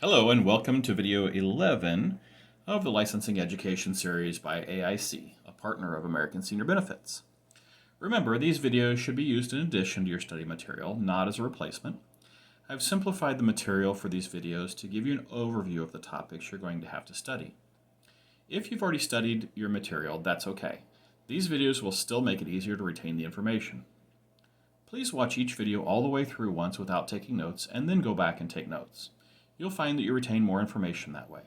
Hello and welcome to video 11 of the Licensing Education Series by AIC, a partner of American Senior Benefits. Remember, these videos should be used in addition to your study material, not as a replacement. I've simplified the material for these videos to give you an overview of the topics you're going to have to study. If you've already studied your material, that's okay. These videos will still make it easier to retain the information. Please watch each video all the way through once without taking notes, and then go back and take notes. You'll find that you retain more information that way.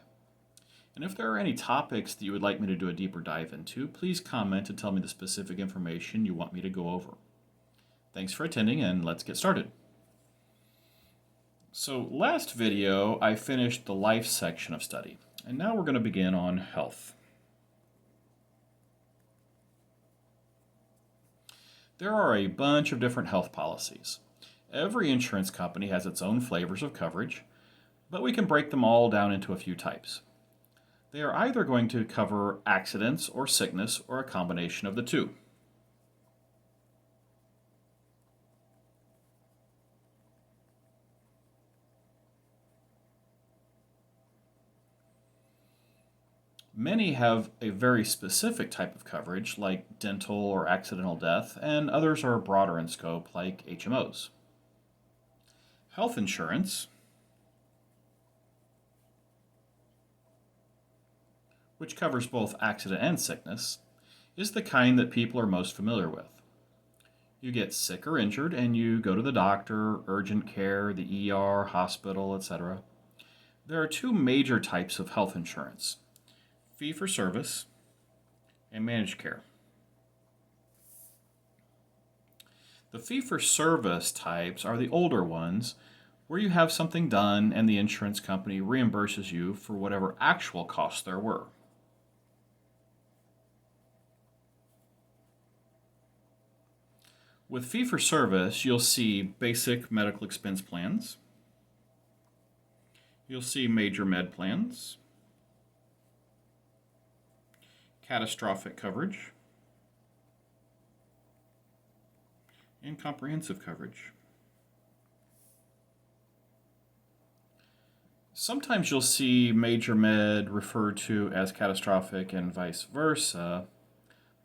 And if there are any topics that you would like me to do a deeper dive into, please comment and tell me the specific information you want me to go over. Thanks for attending, and let's get started. So last video, I finished the life section of study, and now we're going to begin on health. There are a bunch of different health policies. Every insurance company has its own flavors of coverage, but we can break them all down into a few types. They are either going to cover accidents or sickness or a combination of the two. Many have a very specific type of coverage, like dental or accidental death, and others are broader in scope, like HMOs. Health insurance, which covers both accident and sickness, is the kind that people are most familiar with. You get sick or injured and you go to the doctor, urgent care, the ER, hospital, etc. There are two major types of health insurance: fee-for-service and managed care. The fee-for-service types are the older ones, where you have something done and the insurance company reimburses you for whatever actual costs there were. With fee-for-service, you'll see basic medical expense plans. You'll see major med plans, catastrophic coverage, and comprehensive coverage. Sometimes you'll see major med referred to as catastrophic and vice versa,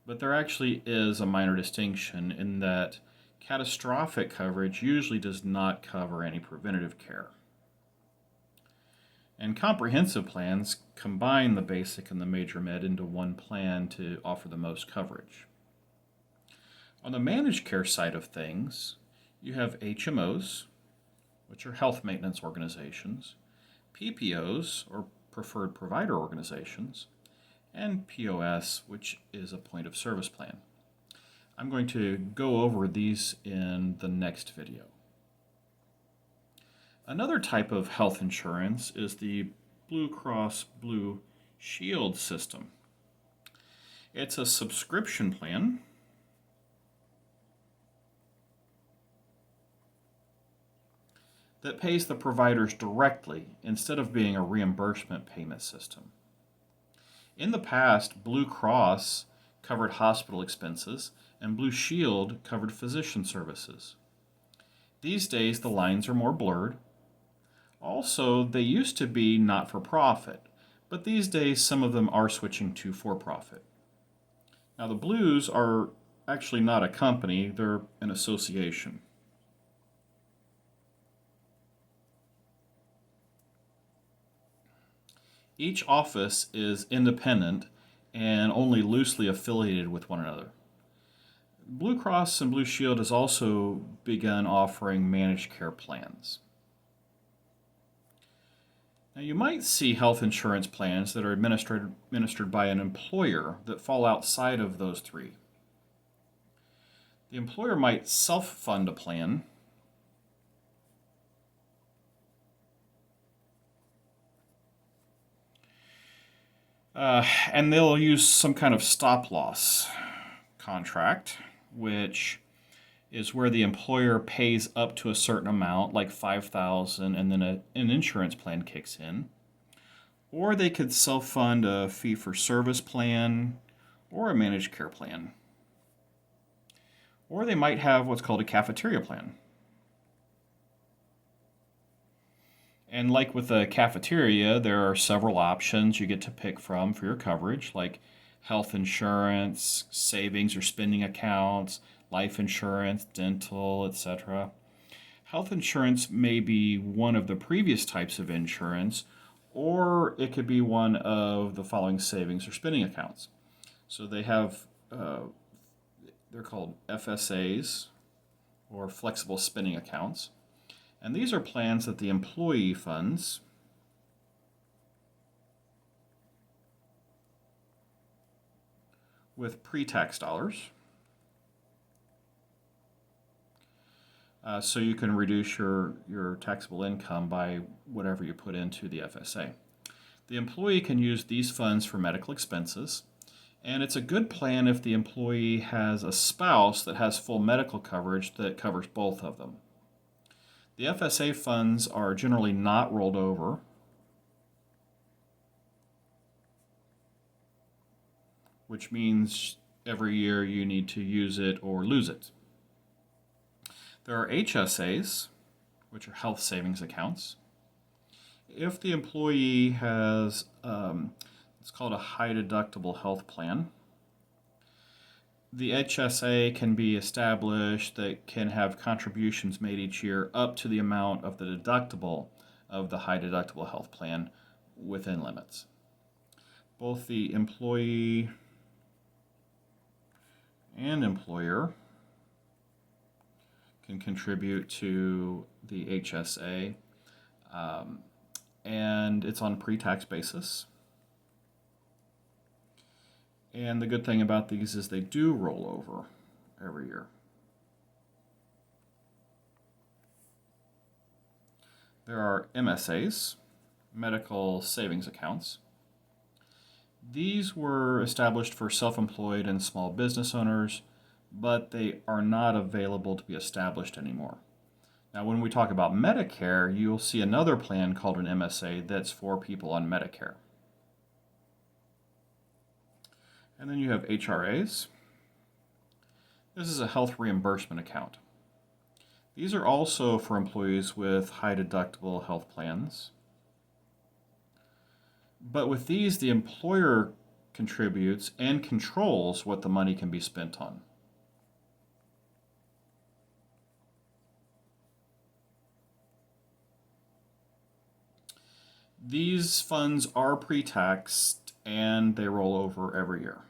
but there actually is a minor distinction in that catastrophic coverage usually does not cover any preventative care. And comprehensive plans combine the basic and the major med into one plan to offer the most coverage. On the managed care side of things, you have HMOs, which are health maintenance organizations, PPOs, or preferred provider organizations, and POS, which is a point of service plan. I'm going to go over these in the next video. Another type of health insurance is the Blue Cross Blue Shield system. It's a subscription plan that pays the providers directly instead of being a reimbursement payment system. In the past, Blue Cross covered hospital expenses and Blue Shield covered physician services. These days, the lines are more blurred. Also, they used to be not-for-profit, but these days some of them are switching to for-profit. Now, the Blues are actually not a company, they're an association. Each office is independent and only loosely affiliated with one another. Blue Cross and Blue Shield has also begun offering managed care plans. Now, you might see health insurance plans that are administered by an employer that fall outside of those three. The employer might self-fund a plan, and they'll use some kind of stop-loss contract, which is where the employer pays up to a certain amount, like $5,000, and then an insurance plan kicks in. Or they could self-fund a fee-for-service plan or a managed care plan. Or they might have what's called a cafeteria plan. And like with the cafeteria, there are several options you get to pick from for your coverage, like health insurance, savings or spending accounts, life insurance, dental, etc. Health insurance may be one of the previous types of insurance, or it could be one of the following savings or spending accounts. So they have, they're called FSAs, or flexible spending accounts. And these are plans that the employee funds with pre-tax dollars. So you can reduce your taxable income by whatever you put into the FSA. The employee can use these funds for medical expenses, and it's a good plan if the employee has a spouse that has full medical coverage that covers both of them. The FSA funds are generally not rolled over, which means every year you need to use it or lose it. There are HSAs, which are health savings accounts. If the employee has, it's called a high deductible health plan, the HSA can be established that can have contributions made each year up to the amount of the deductible of the high deductible health plan within limits. Both the employee and employer can contribute to the HSA, and it's on a pre-tax basis. And the good thing about these is they do roll over every year. There are MSAs, medical savings accounts. These were established for self-employed and small business owners, but they are not available to be established anymore. Now, when we talk about Medicare, you'll see another plan called an MSA that's for people on Medicare. And then you have HRAs. This is a health reimbursement account. These are also for employees with high deductible health plans. But with these, the employer contributes and controls what the money can be spent on. These funds are pre-taxed and they roll over every year.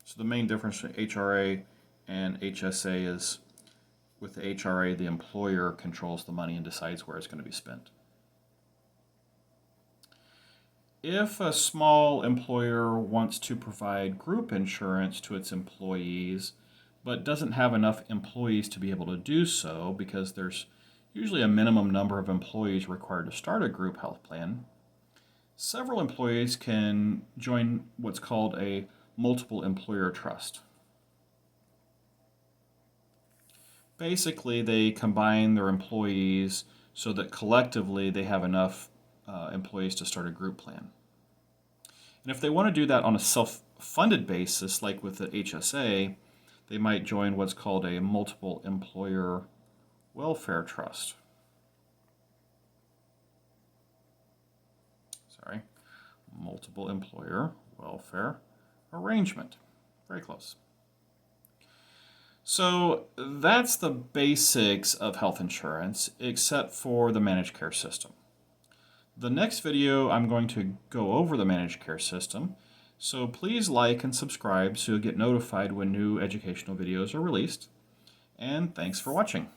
So the main difference between HRA and HSA is with the HRA, the employer controls the money and decides where it's going to be spent. If a small employer wants to provide group insurance to its employees, but doesn't have enough employees to be able to do so because there's usually a minimum number of employees required to start a group health plan, several employees can join what's called a multiple employer trust. Basically, they combine their employees so that collectively they have enough employees to start a group plan. And if they want to do that on a self-funded basis, like with the HSA, they might join what's called a multiple employer welfare trust. Multiple employer welfare arrangement. Very close. So that's the basics of health insurance, except for the managed care system. The next video, I'm going to go over the managed care system. So please like and subscribe so you'll get notified when new educational videos are released. And thanks for watching.